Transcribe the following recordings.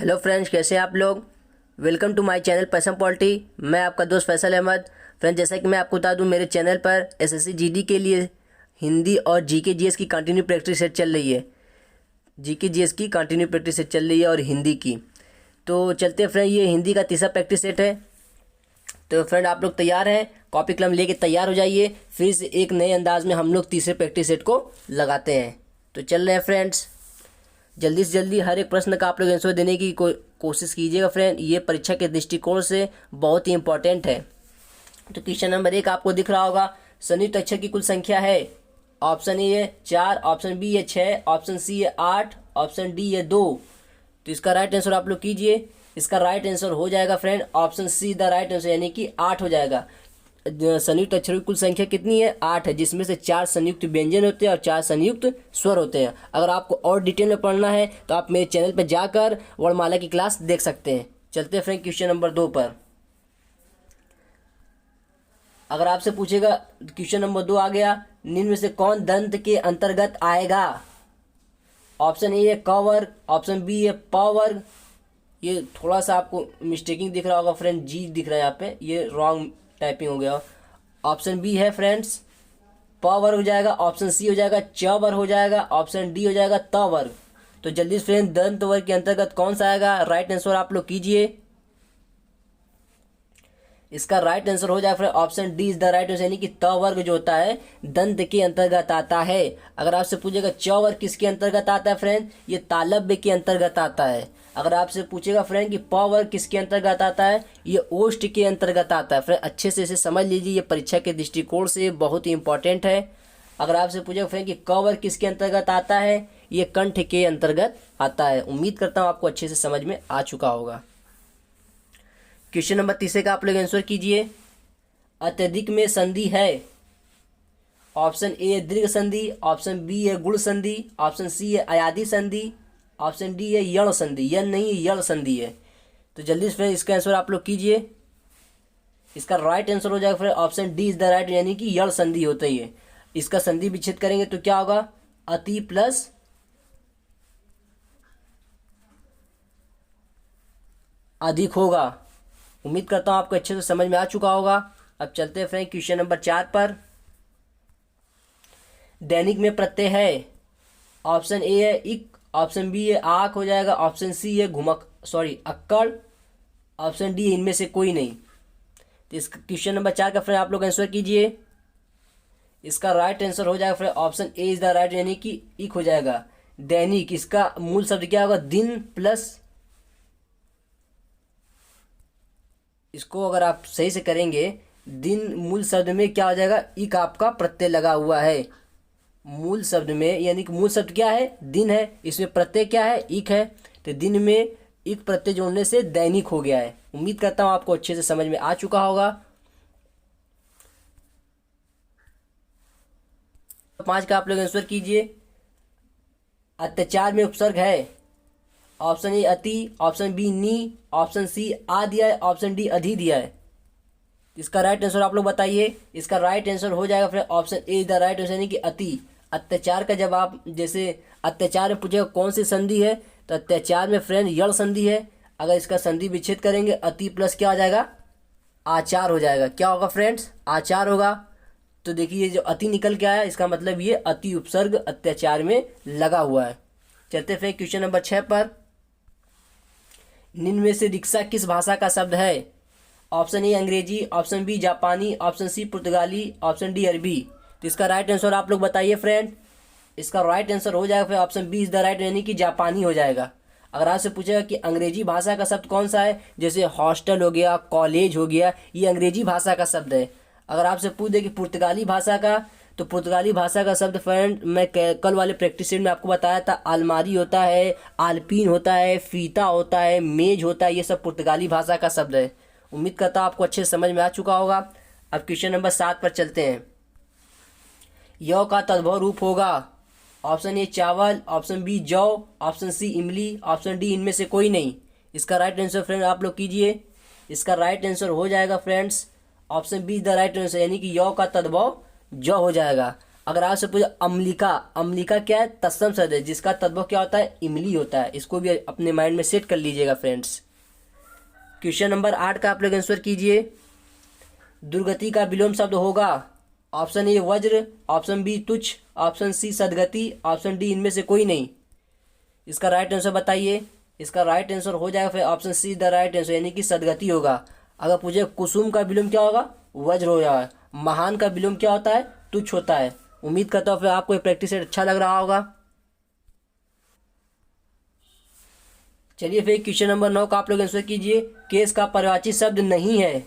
Hello friends, कैसे हैं आप लोग। Welcome to my channel passion polity. मैं आपका दोस्त फैसल अहमद। फ्रेंड्स, जैसा कि मैं आपको बता दूं, मेरे चैनल पर एसएससी जीडी के लिए हिंदी और जीके जीएस की कंटिन्यू प्रैक्टिस सेट चल रही है। जीके जीएस की कंटिन्यू प्रैक्टिस सेट चल रही है और हिंदी की। तो चलते हैं फ्रेंड, ये हिंदी का तीसरा प्रैक्टिस सेट है। तो फ्रेंड, आप लोग तैयार हैं? कॉपी कलम लेके तैयार हो जाइए। फिर से एक नए अंदाज में हम लोग तीसरे प्रैक्टिस सेट को लगाते हैं। तो चल रहे हैं फ्रेंड्स, जल्दी से जल्दी हर एक प्रश्न का आप लोग आंसर देने की कोशिश कीजिएगा फ्रेंड। ये परीक्षा के दृष्टिकोण से बहुत ही इंपॉर्टेंट है। तो क्वेश्चन नंबर 1 आपको दिख रहा होगा, संयुक्त अक्षर की कुल संख्या है। ऑप्शन ए है 4, ऑप्शन बी है 6, ऑप्शन सी है 8, ऑप्शन डी है 2। तो इसका राइट आंसर आप लोग कीजिए। इसका राइट आंसर हो जाएगा friend option see the right answer, यानी कि 8 हो जाएगा। संयुक्त अक्षरों की कुल संख्या कितनी है? 8 है, जिसमें से 4 संयुक्त व्यंजन होते हैं और 4 संयुक्त स्वर होते हैं। अगर आपको और डिटेल में पढ़ना है तो आप मेरे चैनल पर जाकर वर्णमाला की क्लास देख सकते हैं। चलते हैं फ्रेंड क्वेश्चन नंबर 2 पर। अगर आपसे पूछेगा, क्वेश्चन नंबर 2 आ गया, निम्न में से कौन दंत के अंतर्गत आएगा? ऑप्शन ए है क वर्ग, ऑप्शन बी है प वर्ग। ये थोड़ा सा आपको मिस्टेकिंग दिख रहा होगा फ्रेंड, जी दिख रहा है यहाँ पे, ये रॉन्ग टाइपिंग हो गया। ऑप्शन बी है फ्रेंड्स प वर्ग हो जाएगा, ऑप्शन सी हो जाएगा च वर्ग हो जाएगा, ऑप्शन डी हो जाएगा त वर्ग। तो जल्दी से फ्रेंड, दंत वर्ग के अंतर्गत कौन सा आएगा? राइट आंसर आप लोग कीजिए। इसका राइट आंसर हो जाएगा friend option D is the right answer, यानी कि त वर्ग जो होता है दंत के अंतर्गत आता है। अगर आपसे पूछेगा च वर्ग किसके अंतर्गत आता है फ्रेंड? ये तालव्य के अंतर्गत आता है। अगर आपसे पूछेगा फ्रेंड कि प वर्ग किसके अंतर्गत आता है, ये ओष्ठ के अंतर्गत आता है। फ्रेंड अच्छे से इसे समझ लीजिए, ये परीक्षा के दृष्टिकोण से बहुत ही इंपॉर्टेंट है। अगर आपसे पूछेगा फ्रेंड कि क वर्ग किसके अंतर्गत आता है, ये कंठ के अंतर्गत आता है। उम्मीद करता हूँ आपको अच्छे से समझ में आ चुका होगा। क्वेश्चन नंबर 3 का आप लोग आंसर कीजिए। अत्यधिक में संधि है। ऑप्शन ए है दीर्घ संधि, ऑप्शन बी है गुण संधि, ऑप्शन सी है अयादि संधि, ऑप्शन डी है यण संधि। यण नहीं, यण संधि है। तो जल्दी से फ्रेंड इसका आंसर आप लोग कीजिए। इसका राइट आंसर हो जाएगा friend option D is the right, यानी कि यण संधि होता ही है। इसका संधि विच्छेद करेंगे तो क्या होगा? अति प्लस अधिक होगा। उम्मीद करता हूँ आपको अच्छे से समझ में आ चुका होगा। अब चलते हैं फ्रेंड क्वेश्चन नंबर 4 पर। दैनिक में प्रत्यय है। ऑप्शन ए है इक, ऑप्शन बी है आंख हो जाएगा, ऑप्शन सी है अक्कड़, ऑप्शन डी इनमें से कोई नहीं। तो इस क्वेश्चन नंबर 4 का फ्रेंड आप लोग आंसर कीजिए। इसका राइट आंसर हो जाएगा friend option A is the right, यानी कि इक हो जाएगा। दैनिक, इसका मूल शब्द क्या होगा? दिन प्लस, इसको अगर आप सही से करेंगे, दिन मूल शब्द में क्या हो जाएगा? इक आपका प्रत्यय लगा हुआ है मूल शब्द में, यानी कि मूल शब्द क्या है? दिन है, इसमें प्रत्यय क्या है? इक है। तो दिन में इक प्रत्यय जोड़ने से दैनिक हो गया है। उम्मीद करता हूँ आपको अच्छे से समझ में आ चुका होगा। 5 का आप लोग आंसर कीजिए। अत्याचार में उपसर्ग है। ऑप्शन ए अति, ऑप्शन बी नी, ऑप्शन सी आ दिया है, ऑप्शन डी अधि दिया है। इसका राइट आंसर आप लोग बताइए। इसका राइट आंसर हो जाएगा फिर option A is the right answer, यानी कि अति। अत्याचार का जब आप जैसे अत्याचार में पूछेगा कौन सी संधि है, तो अत्याचार में फ्रेंड यण संधि है। अगर इसका संधि विच्छेद करेंगे, अति प्लस क्या हो जाएगा? आचार हो जाएगा। क्या होगा फ्रेंड्स? आचार होगा। तो देखिए जो अति निकल के आया, इसका मतलब ये अति उपसर्ग अत्याचार में लगा हुआ है। चलते फिर क्वेश्चन नंबर 6 पर। निम्न में से रिक्शा किस भाषा का शब्द है? ऑप्शन ए अंग्रेजी, ऑप्शन बी जापानी, ऑप्शन सी पुर्तगाली, ऑप्शन डी अरबी। तो इसका राइट आंसर आप लोग बताइए फ्रेंड। इसका राइट आंसर हो जाएगा फिर option B is the right, यानी कि जापानी हो जाएगा। अगर आपसे पूछेगा कि अंग्रेजी भाषा का शब्द कौन सा है, जैसे हॉस्टल हो गया, कॉलेज हो गया, ये अंग्रेजी भाषा का शब्द है। अगर आपसे पूछ दे कि पुर्तगाली भाषा का, तो पुर्तगाली भाषा का शब्द फ्रेंड मैं कल वाले प्रैक्टिस सेट में आपको बताया था, अलमारी होता है, आलपीन होता है, फीता होता है, मेज होता है, ये सब पुर्तगाली भाषा का शब्द है। उम्मीद करता हूँ आपको अच्छे से समझ में आ चुका होगा। अब क्वेश्चन नंबर 7 पर चलते हैं। यौ का तद्भव रूप होगा। ऑप्शन ए चावल, ऑप्शन बी जौ, ऑप्शन सी इमली, ऑप्शन डी इनमें से कोई नहीं। इसका राइट आंसर फ्रेंड आप लोग कीजिए। इसका राइट आंसर हो जाएगा friends option be the right answer, यानी कि यौ का तद्भव जौ हो जाएगा। अगर आपसे पूछे अम्लिका, अम्लिका क्या है? तत्सम शब्द है जिसका तद्भव क्या होता है? इमली होता है। इसको भी अपने माइंड में सेट कर लीजिएगा फ्रेंड्स। क्वेश्चन नंबर 8 का आप लोग आंसर कीजिए। दुर्गति का विलोम शब्द होगा ऑप्शन ए वज्र, ऑप्शन बी तुच्छ, ऑप्शन सी सदगति, ऑप्शन डी इनमें से कोई नहीं। इसका राइट आंसर बताइए। इसका राइट आंसर हो जाएगा फिर option see the right answer, यानी कि सदगति होगा। अगर पूछे कुसुम का विलोम क्या होगा? वज्र हो जाएगा। महान का विलोम क्या होता है? तुच्छ होता है। उम्मीद करता हूँ फिर आपको ये प्रैक्टिस सेट अच्छा लग रहा होगा। चलिए फिर क्वेश्चन नंबर 9 का आप लोग आंसर कीजिए। केस का पर्यायवाची शब्द नहीं है।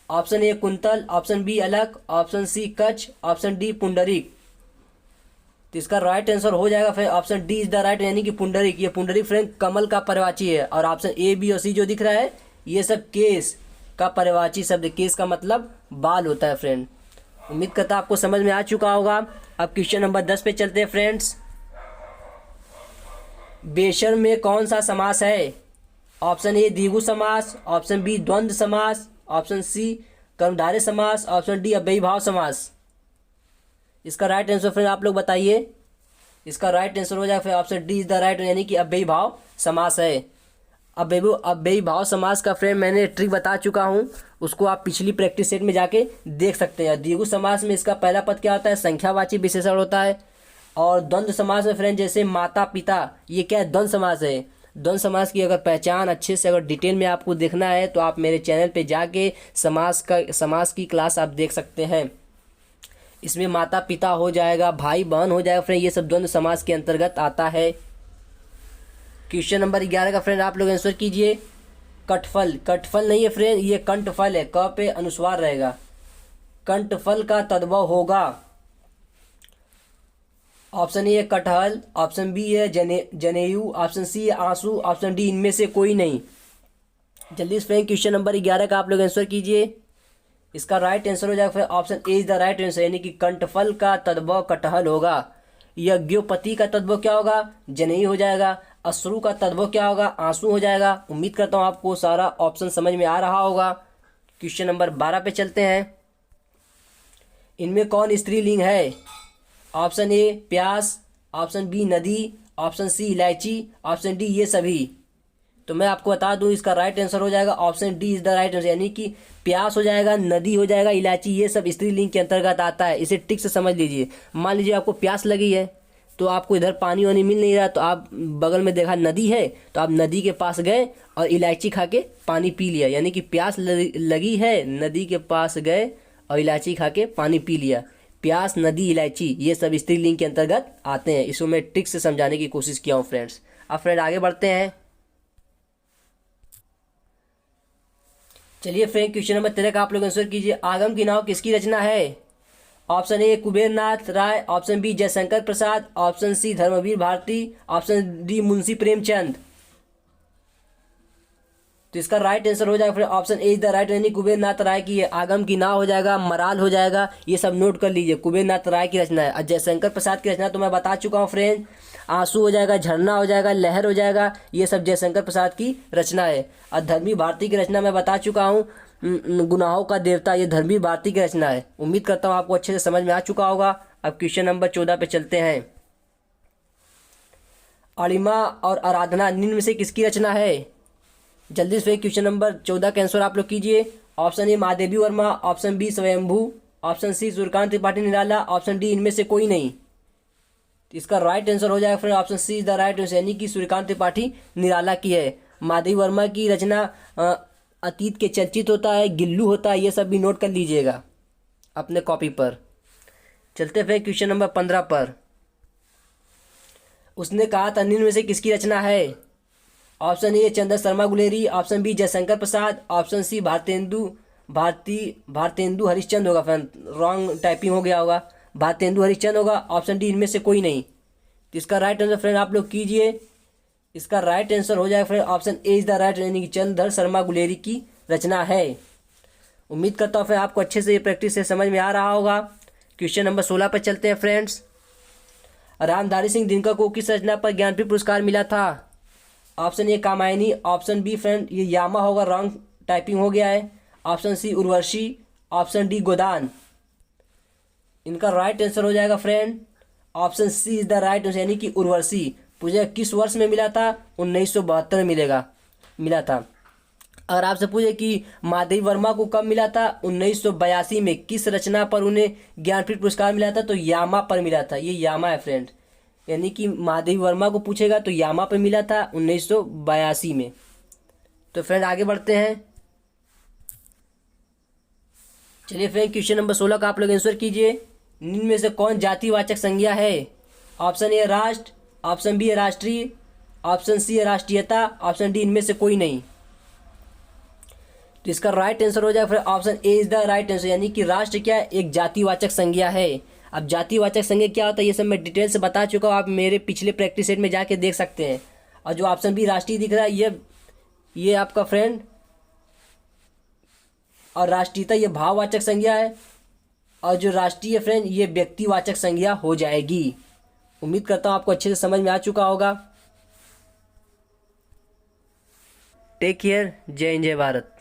ऑप्शन ए कुंतल, ऑप्शन बी अलक, ऑप्शन सी कच्छ, ऑप्शन डी पुंडरीक। तो इसका राइट आंसर हो जाएगा फिर option D is the right, यानी कि पुंडरीक। ये पुंडरीक फ्रेंड कमल का पर्यायवाची है। और ऑप्शन ए बी और सी जो दिख रहा है ये सब केस का पर्यायवाची शब्द। केस का मतलब बाल होता है फ्रेंड। उम्मीद करता हूं आपको समझ में आ चुका होगा। अब क्वेश्चन नंबर 10 पे चलते हैं फ्रेंड्स। बेशर्म में कौन सा समास है? ऑप्शन ए द्विगु समास, ऑप्शन बी द्वंद्व समास, ऑप्शन सी कर्मधारय समास, ऑप्शन डी अव्ययीभाव समास। इसका राइट आंसर फ्रेंड आप लोग बताइए। इसका राइट आंसर हो जाएगा फिर option D is the right, यानी कि अव्ययीभाव समास है। अव्ययीभाव समास का फ्रेंड मैंने ट्रिक बता चुका हूँ, उसको आप पिछली प्रैक्टिस सेट में जाके देख सकते हैं। द्विगु समास में इसका पहला पद क्या होता है? संख्यावाची विशेषण होता है। और द्वंद्व समास में फ्रेंड जैसे माता पिता, ये क्या है? द्वंद्व समास है। द्वंद्व समास की अगर पहचान अच्छे से अगर डिटेल में आपको देखना है तो आप मेरे चैनल पे जाके समास की क्लास आप देख सकते हैं। इसमें माता पिता हो जाएगा, भाई बहन हो जाएगा फ्रेंड, ये सब द्वंद्व समास के अंतर्गत आता है। क्वेश्चन नंबर 11 का फ्रेंड आप लोग आंसर कीजिए। कटफल, कटफल नहीं है फ्रेंड, ये कंठफल है। क पे अनुस्वार रहेगा। कंठफल का तद्भव होगा ऑप्शन ए कटहल, ऑप्शन बी है जनेयू, ऑप्शन सी है आंसू, ऑप्शन डी इनमें से कोई नहीं। जल्दी से फ्रेंड क्वेश्चन नंबर 11 का आप लोग आंसर कीजिए। इसका राइट आंसर हो जाएगा फिर option A is the right answer, यानी कि कंठफल का तद्भव कटहल होगा। यज्ञोपति का तद्भव क्या होगा? जनेयू हो जाएगा। अश्रु का तद्भव क्या होगा? आंसू हो जाएगा। उम्मीद करता हूँ आपको सारा ऑप्शन समझ में आ रहा होगा। क्वेश्चन नंबर 12 पे चलते हैं। इनमें कौन स्त्रीलिंग है? ऑप्शन ए प्यास, ऑप्शन बी नदी, ऑप्शन सी इलायची, ऑप्शन डी ये सभी। तो मैं आपको बता दूं इसका राइट आंसर हो जाएगा option D is the right answer, यानी कि प्यास हो जाएगा, नदी हो जाएगा, इलायची, ये सब स्त्रीलिंग के अंतर्गत आता है। इसे ठीक से समझ लीजिए। मान लीजिए आपको प्यास लगी है तो आपको इधर पानी वानी मिल नहीं रहा, तो आप बगल में देखा नदी है तो आप नदी के पास गए और इलायची खा के पानी पी लिया, यानी कि प्यास लगी है, नदी के पास गए और इलायची खा के पानी पी लिया। प्यास, नदी, इलायची ये सब स्त्रीलिंग के अंतर्गत आते हैं। इसको मैं ट्रिक से समझाने की कोशिश किया हूँ फ्रेंड्स। अब फ्रेंड आगे बढ़ते हैं। चलिए फ्रेंड क्वेश्चन नंबर 13 का आप लोग आंसर कीजिए। आगम की नाव किसकी रचना है? Option A Kuber Nath Rai, option B Jaishankar Prasad, option C Dharamvir Bharati, option D Munshi Premchand. तो इसका राइट आंसर हो जाएगा फिर option A is the right, यानी कुबेर नाथ राय की आगम की नाव हो जाएगा, मराल हो जाएगा। ये सब नोट कर लीजिए, कुबेर नाथ राय की रचना है। और जयशंकर प्रसाद की रचना तो मैं बता चुका हूँ फ्रेंड, आंसू हो जाएगा, झरना हो जाएगा, लहर हो जाएगा, ये सब जयशंकर प्रसाद की रचना है। और धर्मवीर भारती की रचना मैं बता चुका हूँ, गुनाहों का देवता, ये धर्मवीर भारती की रचना है। उम्मीद करता हूँ आपको अच्छे से समझ में आ चुका होगा। अब क्वेश्चन नंबर 14 पे चलते हैं। अणिमा और आराधना निम्न में से किसकी रचना है? जल्दी से क्वेश्चन नंबर 14 का आंसर आप लोग कीजिए। Option A Mahadevi Verma, option B Swayambhu, option C Suryakant Tripathi Nirala, option D इनमें से कोई नहीं। तो इसका राइट आंसर हो जाएगा friend option C is the right answer, यानी कि सूर्यकांत त्रिपाठी निराला की है। महादेवी वर्मा की रचना अतीत के चर्चित होता है, गिल्लू होता है, ये सब भी नोट कर लीजिएगा अपने कॉपी पर। चलते फिर क्वेश्चन नंबर 15 पर। उसने कहा था निम्न में से किसकी रचना है? Option A Chandra Sharma Guleri, option B Jaishankar Prasad, option C Bharatendu Harishchandra होगा फ्रेंड, रॉन्ग टाइपिंग हो गया होगा, भारतेंदु हरिश्चंद्र होगा, ऑप्शन डी इनमें से कोई नहीं। तो इसका राइट आंसर फ्रेंड आप लोग कीजिए। इसका राइट आंसर हो जाएगा friend option A is the right, यानी कि चंद्र शर्मा गुलेरी की रचना है। उम्मीद करता हूँ फिर आपको अच्छे से ये प्रैक्टिस से समझ में आ रहा होगा। क्वेश्चन नंबर 16 पर चलते हैं फ्रेंड्स। रामधारी सिंह दिनकर को किस रचना पर ज्ञानपीठ पुरस्कार मिला था? Option A Kamayani, option B friend ये यामा होगा, रॉन्ग टाइपिंग हो गया है, option C Urvashi, option D Godan. इनका राइट आंसर हो जाएगा friend option C is the right answer, यानी कि उर्वशी। पूछेगा किस वर्ष में मिला था, 1972 में मिला था। और आपसे पूछे कि माधवी वर्मा को कब मिला था, 1982 में। किस रचना पर उन्हें ज्ञानपीठ पुरस्कार मिला था, तो यामा पर मिला था। ये यामा है फ्रेंड, यानी कि माधवी वर्मा को पूछेगा तो यामा पर मिला था 1982 में। तो फ्रेंड आगे बढ़ते हैं। चलिए फ्रेंड क्वेश्चन नंबर 16 का आप लोग आंसर कीजिए। निम्न में से कौन जातिवाचक संज्ञा है? ऑप्शन ए राष्ट्र, ऑप्शन बी है राष्ट्रीय, ऑप्शन सी है राष्ट्रीयता, ऑप्शन डी इनमें से कोई नहीं। तो इसका राइट आंसर हो जाएगा फिर option A is the right answer, यानी कि राष्ट्र क्या है, एक जातिवाचक संज्ञा है। अब जातिवाचक संज्ञा क्या होता है ये सब मैं डिटेल से बता चुका हूँ, आप मेरे पिछले प्रैक्टिस सेट में जाके देख सकते हैं। और जो ऑप्शन बी राष्ट्रीय दिख रहा है ये आपका फ्रेंड, और राष्ट्रीयता ये भाववाचक संज्ञा है, और जो राष्ट्रीय फ्रेंड ये व्यक्तिवाचक संज्ञा हो जाएगी। उम्मीद करता हूँ आपको अच्छे से समझ में आ चुका होगा। टेक केयर, जय हिंद जय भारत।